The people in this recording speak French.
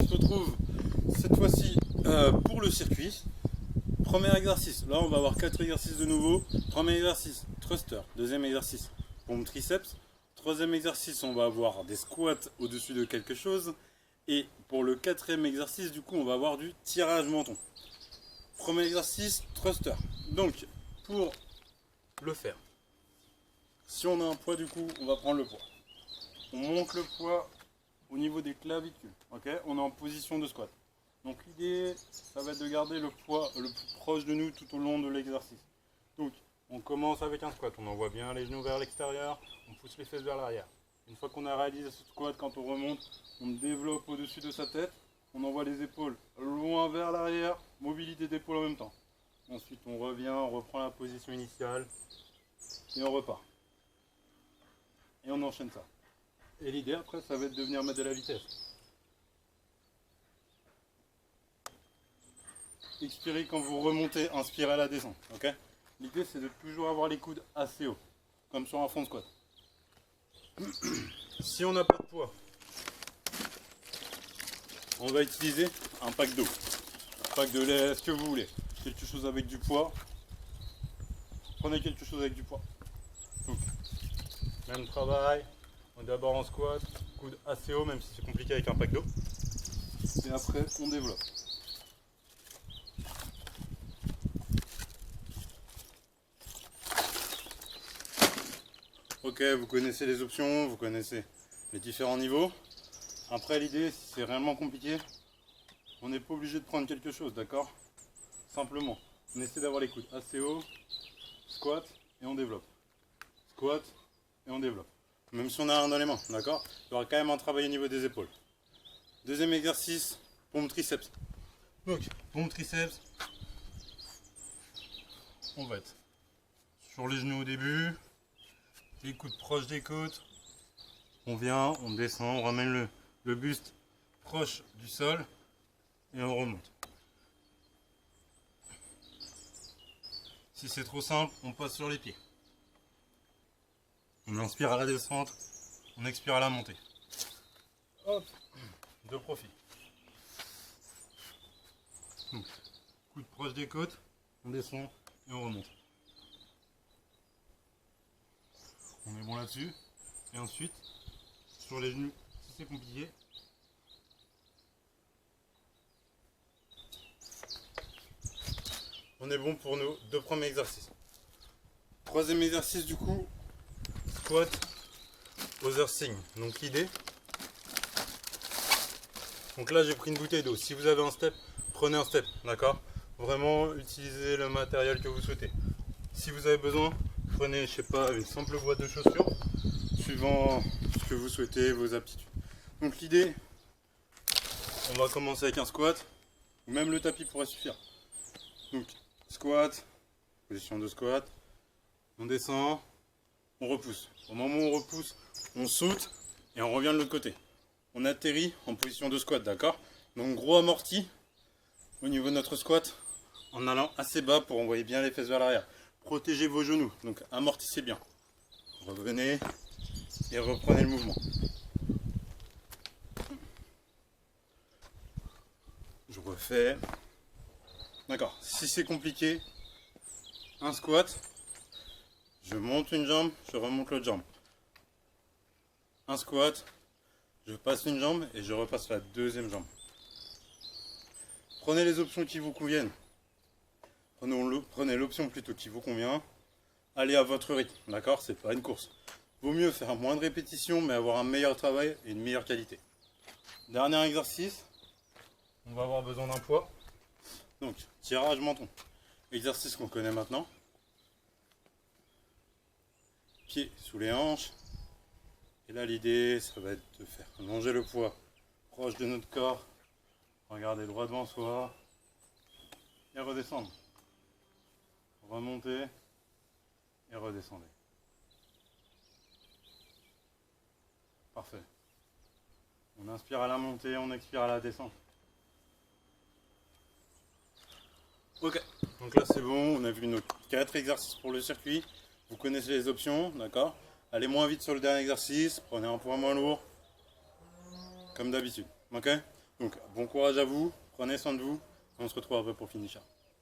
se retrouve cette fois-ci pour le circuit. Premier exercice, là on va avoir 4 exercices de nouveau. Premier exercice, thruster. Deuxième exercice, pompe triceps. Troisième exercice, on va avoir des squats au-dessus de quelque chose. Et pour le quatrième exercice, du coup, on va avoir du tirage menton. Premier exercice, thruster. Donc, pour le faire, si on a un poids, du coup, on va prendre le poids. On monte le poids au niveau des clavicules. Ok, on est en position de squat. Donc l'idée, ça va être de garder le poids le plus proche de nous tout au long de l'exercice. Donc, on commence avec un squat. On envoie bien les genoux vers l'extérieur. On pousse les fesses vers l'arrière. Une fois qu'on a réalisé ce squat, quand on remonte, on développe au-dessus de sa tête. On envoie les épaules loin vers l'arrière. Mobilité d'épaule en même temps. Ensuite, on revient, on reprend la position initiale. Et on repart. Et on enchaîne ça. Et l'idée après, ça va être de venir mettre de la vitesse. Expirez quand vous remontez, inspirez à la descente. Okay, l'idée, c'est de toujours avoir les coudes assez hauts, comme sur un fond de squat. Si on n'a pas de poids, on va utiliser un pack d'eau. Un pack de lait, ce que vous voulez. Quelque chose avec du poids. Prenez quelque chose avec du poids. Donc, même travail. On est d'abord en squat, coude assez haut, même si c'est compliqué avec un pack d'eau. Et après, on développe. Ok, vous connaissez les options, vous connaissez les différents niveaux. Après, l'idée, si c'est réellement compliqué, on n'est pas obligé de prendre quelque chose, d'accord? Simplement, on essaie d'avoir les coudes assez hauts, squat, et on développe. Squat, et on développe. Même si on a un dans les mains, d'accord? Il y aura quand même un travail au niveau des épaules. Deuxième exercice, pompe triceps. Donc, pompe triceps, on va être sur les genoux au début, les coudes proches des côtes. On vient, on descend, on ramène le buste proche du sol et on remonte. Si c'est trop simple, on passe sur les pieds. On inspire à la descente, on expire à la montée. Hop, de profil. Donc, coude proche des côtes, on descend et on remonte. On est bon là-dessus. Et ensuite, sur les genoux, si c'est compliqué, on est bon pour nos deux premiers exercices. Troisième exercice du coup, squat, other thing. Donc l'idée, donc là j'ai pris une bouteille d'eau. Si vous avez un step, prenez un step, d'accord? Vraiment utilisez le matériel que vous souhaitez. Si vous avez besoin, prenez, je sais pas, une simple boîte de chaussures, suivant ce que vous souhaitez, vos aptitudes. Donc l'idée, on va commencer avec un squat, ou même le tapis pourrait suffire. Donc squat, position de squat, on descend, on repousse. Au moment où on repousse, on saute et on revient de l'autre côté. On atterrit en position de squat, d'accord? Donc gros amorti au niveau de notre squat en allant assez bas pour envoyer bien les fesses vers l'arrière. Protégez vos genoux, donc amortissez bien. Revenez et reprenez le mouvement. Je refais. D'accord, si c'est compliqué, un squat, je monte une jambe, je remonte l'autre jambe. Un squat, je passe une jambe et je repasse la deuxième jambe. Prenez les options qui vous conviennent. Prenez l'option plutôt qui vous convient. Allez à votre rythme, d'accord? C'est pas une course. Vaut mieux faire moins de répétitions mais avoir un meilleur travail et une meilleure qualité. Dernier exercice, on va avoir besoin d'un poids. Donc, tirage menton. Exercice qu'on connaît maintenant. Pieds sous les hanches. Et là, l'idée, ça va être de faire allonger le poids proche de notre corps. Regardez droit devant soi. Et redescendre. Remontez. Et redescendez. Parfait. On inspire à la montée, on expire à la descente. Ok, donc là c'est bon, on a vu nos 4 exercices pour le circuit. Vous connaissez les options, d'accord? Allez moins vite sur le dernier exercice, prenez un poids moins lourd, comme d'habitude. Ok? Donc bon courage à vous, prenez soin de vous, on se retrouve après pour finisher.